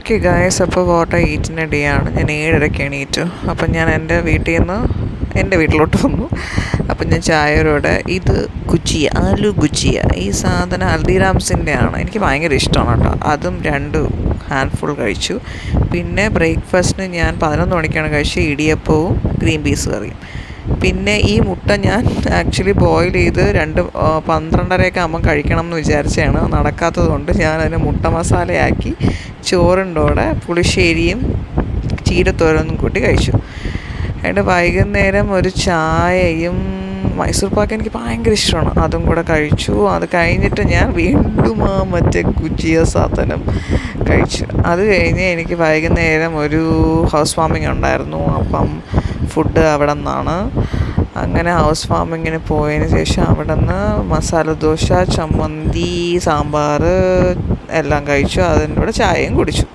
Okay guys, അപ്പോൾ what I eat in A day ആണ്. ഞാൻ 7:30 എണീറ്റു. അപ്പം ഞാൻ എൻ്റെ വീട്ടിലോട്ട് വന്നു. അപ്പം ഞാൻ ചായയോടെ ഇത് ഗുജിയ, ആലു ഗുജിയ, ഈ സാധനം ഹൽദിറാംസിൻ്റെ ആണ്. എനിക്ക് ഭയങ്കര ഇഷ്ടമാണ് കേട്ടോ. അതും 2 ഹാൻഡ്ഫുൾ കഴിച്ചു. പിന്നെ ബ്രേക്ക്ഫാസ്റ്റിന് ഞാൻ 11 മണിക്കാണ് കഴിച്ചത്, ഇടിയപ്പവും ഗ്രീൻ പീസ് കറിയും. പിന്നെ ഈ മുട്ട ഞാൻ ആക്ച്വലി ബോയിൽ ചെയ്ത് 12:30 ആകുമ്പം കഴിക്കണം എന്ന് വിചാരിച്ചാണ്. നടക്കാത്തത് കൊണ്ട് ഞാനതിന് മുട്ട മസാലയാക്കി ചോറിൻ്റെ കൂടെ പുളിശ്ശേരിയും ചീരത്തോരനും കൂട്ടി കഴിച്ചു. എന്നിട്ട് വൈകുന്നേരം ഒരു ചായയും മൈസൂർ പാക്ക് എനിക്ക് ഭയങ്കര ഇഷ്ടമാണ്, അതും കൂടെ കഴിച്ചു. അത് കഴിഞ്ഞിട്ട് ഞാൻ വീണ്ടും മറ്റേ ഗുജിയ സാധനം കഴിച്ചു. അത് കഴിഞ്ഞ് എനിക്ക് വൈകുന്നേരം ഒരു ഹൗസ് വാമിങ് ഉണ്ടായിരുന്നു. അപ്പം ഫുഡ് അവിടെ നിന്നാണ്. അങ്ങനെ ഹൗസ് വാമിങ്ങിന് പോയതിന് ശേഷം അവിടെ നിന്ന് മസാല ദോശ, ചമ്മന്തി, സാമ്പാർ എല്ലാം കഴിച്ചു. അതിൻ്റെ കൂടെ ചായയും കുടിച്ചു.